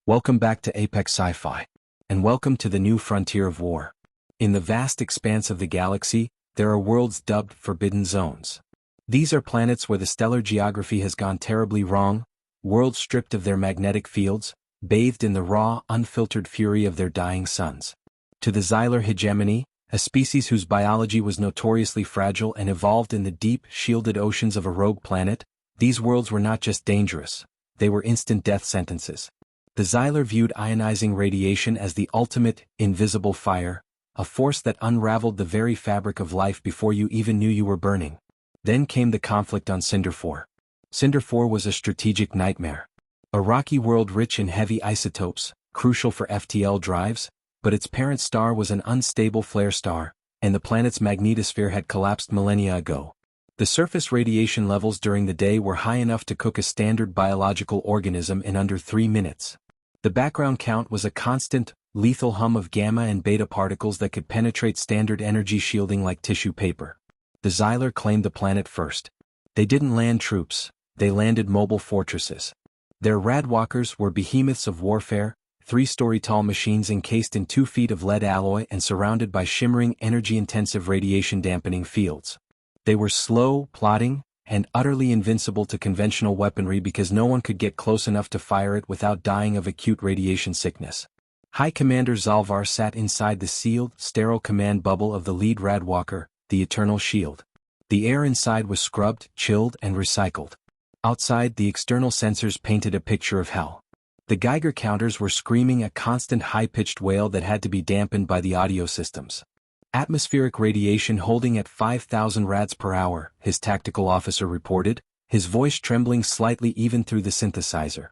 Welcome back to Apex Sci-Fi, and welcome to the new frontier of war. In the vast expanse of the galaxy, there are worlds dubbed Forbidden Zones. These are planets where the stellar geography has gone terribly wrong, worlds stripped of their magnetic fields, bathed in the raw, unfiltered fury of their dying suns. To the Xylar Hegemony, a species whose biology was notoriously fragile and evolved in the deep, shielded oceans of a rogue planet, these worlds were not just dangerous, they were instant death sentences. The Xylar viewed ionizing radiation as the ultimate, invisible fire, a force that unraveled the very fabric of life before you even knew you were burning. Then came the conflict on Cinder-IV. Cinder-IV was a strategic nightmare. A rocky world rich in heavy isotopes, crucial for FTL drives, but its parent star was an unstable flare star, and the planet's magnetosphere had collapsed millennia ago. The surface radiation levels during the day were high enough to cook a standard biological organism in under 3 minutes. The background count was a constant, lethal hum of gamma and beta particles that could penetrate standard energy shielding like tissue paper. The Xylar claimed the planet first. They didn't land troops, they landed mobile fortresses. Their radwalkers were behemoths of warfare, 3-story-tall machines encased in 2 feet of lead alloy and surrounded by shimmering energy-intensive radiation-dampening fields. They were slow, plodding, and utterly invincible to conventional weaponry because no one could get close enough to fire it without dying of acute radiation sickness. High Commander Xylar sat inside the sealed, sterile command bubble of the lead radwalker, the Eternal Shield. The air inside was scrubbed, chilled, and recycled. Outside, the external sensors painted a picture of hell. The Geiger counters were screaming a constant high-pitched wail that had to be dampened by the audio systems. Atmospheric radiation holding at 5,000 rads per hour, his tactical officer reported, his voice trembling slightly even through the synthesizer.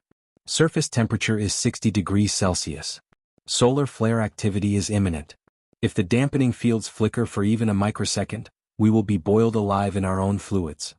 Surface temperature is 60 degrees Celsius. Solar flare activity is imminent. If the dampening fields flicker for even a microsecond, we will be boiled alive in our own fluids.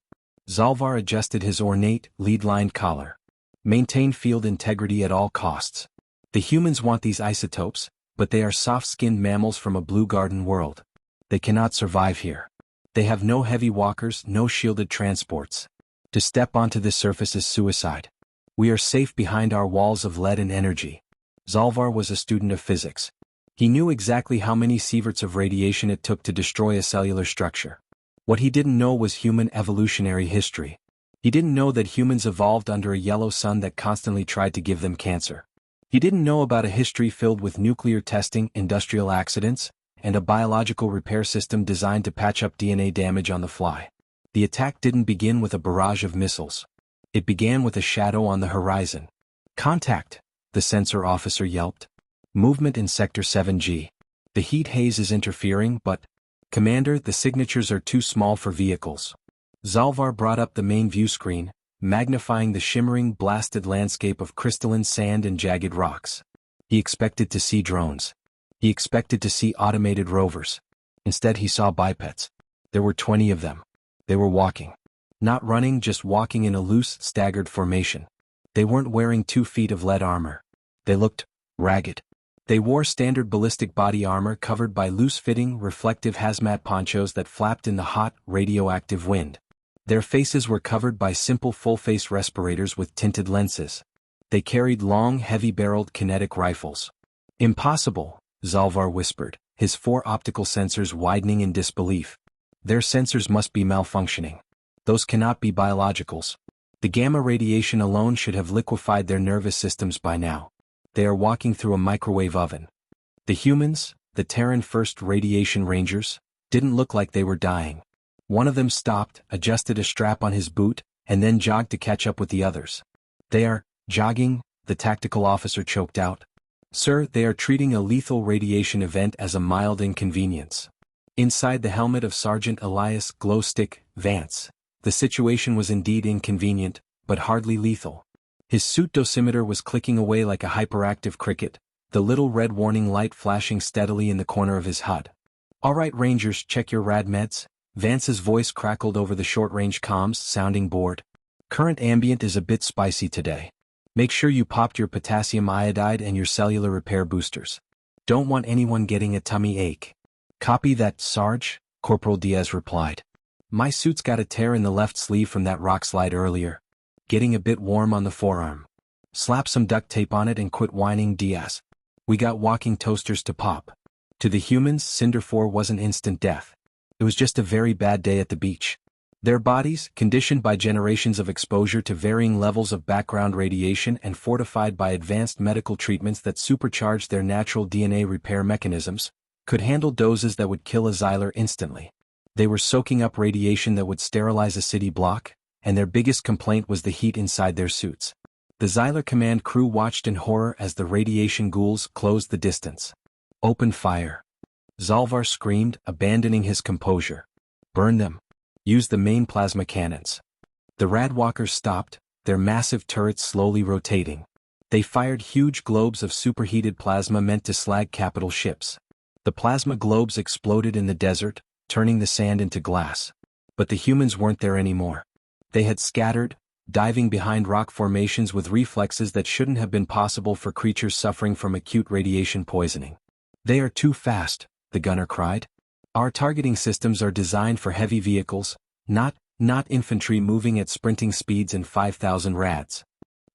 Xylar adjusted his ornate, lead-lined collar. Maintain field integrity at all costs. The humans want these isotopes, but they are soft-skinned mammals from a blue garden world. They cannot survive here. They have no heavy walkers, no shielded transports. To step onto this surface is suicide. We are safe behind our walls of lead and energy. Xylar was a student of physics. He knew exactly how many sieverts of radiation it took to destroy a cellular structure. What he didn't know was human evolutionary history. He didn't know that humans evolved under a yellow sun that constantly tried to give them cancer. He didn't know about a history filled with nuclear testing, industrial accidents, and a biological repair system designed to patch up DNA damage on the fly. The attack didn't begin with a barrage of missiles. It began with a shadow on the horizon. "Contact," the sensor officer yelped. "Movement in Sector 7G. The heat haze is interfering, but, Commander, the signatures are too small for vehicles." Xylar brought up the main view screen, magnifying the shimmering, blasted landscape of crystalline sand and jagged rocks. He expected to see drones. He expected to see automated rovers. Instead he saw bipeds. There were 20 of them. They were walking. Not running, just walking in a loose, staggered formation. They weren't wearing 2 feet of lead armor. They looked ragged. They wore standard ballistic body armor covered by loose-fitting, reflective hazmat ponchos that flapped in the hot, radioactive wind. Their faces were covered by simple full-face respirators with tinted lenses. They carried long, heavy-barreled kinetic rifles. "Impossible," Xylar whispered, his 4 optical sensors widening in disbelief. "Their sensors must be malfunctioning. Those cannot be biologicals. The gamma radiation alone should have liquefied their nervous systems by now. They are walking through a microwave oven." The humans, the Terran First Radiation Rangers, didn't look like they were dying. One of them stopped, adjusted a strap on his boot, and then jogged to catch up with the others. "They are jogging," the tactical officer choked out. "Sir, they are treating a lethal radiation event as a mild inconvenience." Inside the helmet of Sergeant Elias Glowstick Vance, the situation was indeed inconvenient, but hardly lethal. His suit dosimeter was clicking away like a hyperactive cricket, the little red warning light flashing steadily in the corner of his HUD. "All right, Rangers, check your rad meds." Vance's voice crackled over the short-range comms, sounding bored. "Current ambient is a bit spicy today. Make sure you popped your potassium iodide and your cellular repair boosters. Don't want anyone getting a tummy ache." "Copy that, Sarge," Corporal Diaz replied. "My suit's got a tear in the left sleeve from that rock slide earlier. Getting a bit warm on the forearm." Slap some duct tape on it and quit whining, Diaz. We got walking toasters to pop. To the humans, Cinder-IV wasn't instant death. It was just a very bad day at the beach. Their bodies, conditioned by generations of exposure to varying levels of background radiation and fortified by advanced medical treatments that supercharged their natural DNA repair mechanisms, could handle doses that would kill a Xylar instantly. They were soaking up radiation that would sterilize a city block, and their biggest complaint was the heat inside their suits. The Xylar command crew watched in horror as the radiation ghouls closed the distance. Open fire. Xylar screamed, abandoning his composure. Burn them. Use the main plasma cannons. The Radwalkers stopped, their massive turrets slowly rotating. They fired huge globes of superheated plasma meant to slag capital ships. The plasma globes exploded in the desert, turning the sand into glass. But the humans weren't there anymore. They had scattered, diving behind rock formations with reflexes that shouldn't have been possible for creatures suffering from acute radiation poisoning. They are too fast, the gunner cried. Our targeting systems are designed for heavy vehicles, not infantry moving at sprinting speeds and 5,000 rads.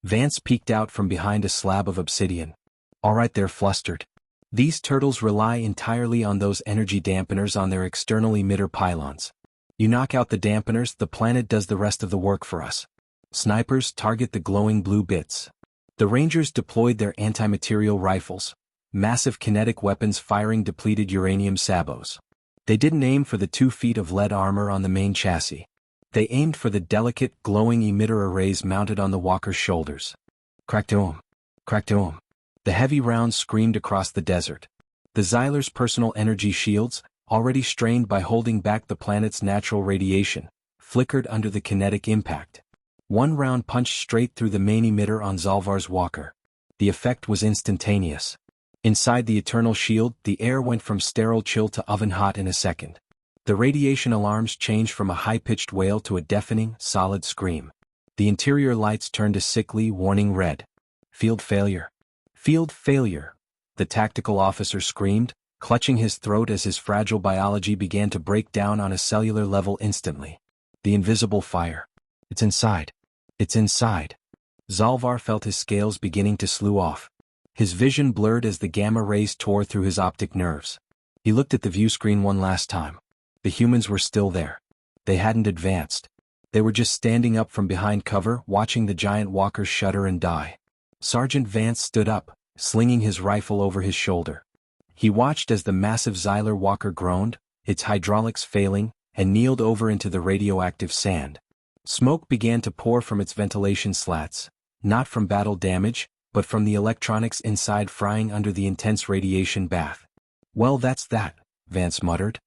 Vance peeked out from behind a slab of obsidian. All right, they're flustered. These turtles rely entirely on those energy dampeners on their external emitter pylons. You knock out the dampeners, the planet does the rest of the work for us. Snipers target the glowing blue bits. The Rangers deployed their anti-material rifles, massive kinetic weapons firing depleted uranium sabos. They didn't aim for the 2 feet of lead armor on the main chassis. They aimed for the delicate, glowing emitter arrays mounted on the walker's shoulders. Crack-to-'em. Crack-to-'em. The heavy rounds screamed across the desert. The Xylar's personal energy shields, already strained by holding back the planet's natural radiation, flickered under the kinetic impact. One round punched straight through the main emitter on Xylar's walker. The effect was instantaneous. Inside the eternal shield, the air went from sterile chill to oven hot in a second. The radiation alarms changed from a high-pitched wail to a deafening, solid scream. The interior lights turned a sickly, warning red. Field failure. Field failure. The tactical officer screamed, clutching his throat as his fragile biology began to break down on a cellular level instantly. The invisible fire. It's inside. It's inside. Xylar felt his scales beginning to slough off. His vision blurred as the gamma rays tore through his optic nerves. He looked at the view screen one last time. The humans were still there. They hadn't advanced. They were just standing up from behind cover, watching the giant walkers shudder and die. Sergeant Vance stood up, slinging his rifle over his shoulder. He watched as the massive Xylar walker groaned, its hydraulics failing, and kneeled over into the radioactive sand. Smoke began to pour from its ventilation slats, not from battle damage, but from the electronics inside frying under the intense radiation bath. Well, that's that, Vance muttered.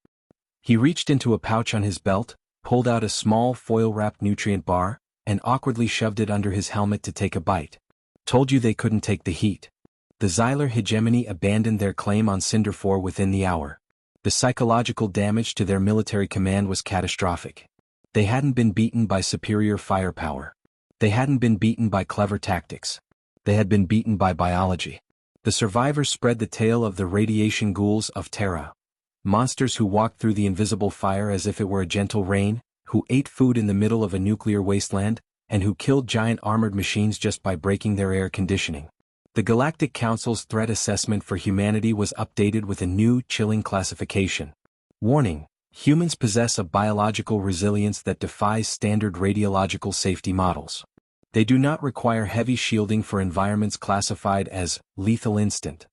He reached into a pouch on his belt, pulled out a small foil-wrapped nutrient bar, and awkwardly shoved it under his helmet to take a bite. Told you they couldn't take the heat. The Xylar Hegemony abandoned their claim on Cinder-IV within the hour. The psychological damage to their military command was catastrophic. They hadn't been beaten by superior firepower. They hadn't been beaten by clever tactics. They had been beaten by biology. The survivors spread the tale of the radiation ghouls of Terra. Monsters who walked through the invisible fire as if it were a gentle rain, who ate food in the middle of a nuclear wasteland, and who killed giant armored machines just by breaking their air conditioning. The Galactic Council's threat assessment for humanity was updated with a new, chilling classification. Warning: humans possess a biological resilience that defies standard radiological safety models. They do not require heavy shielding for environments classified as lethal instant.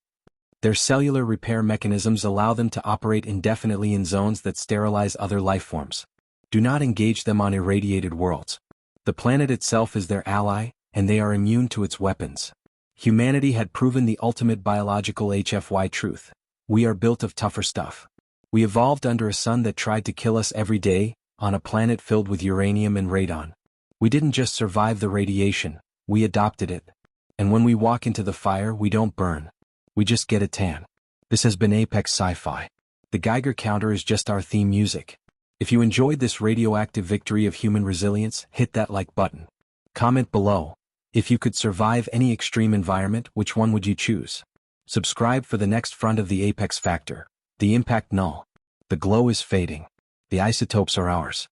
Their cellular repair mechanisms allow them to operate indefinitely in zones that sterilize other lifeforms. Do not engage them on irradiated worlds. The planet itself is their ally, and they are immune to its weapons. Humanity had proven the ultimate biological HFY truth. We are built of tougher stuff. We evolved under a sun that tried to kill us every day, on a planet filled with uranium and radon. We didn't just survive the radiation, we adopted it. And when we walk into the fire, we don't burn. We just get a tan. This has been Apex Sci-Fi. The Geiger counter is just our theme music. If you enjoyed this radioactive victory of human resilience, hit that like button. Comment below. If you could survive any extreme environment, which one would you choose? Subscribe for the next front of the Apex Factor. The impact null. The glow is fading. The isotopes are ours.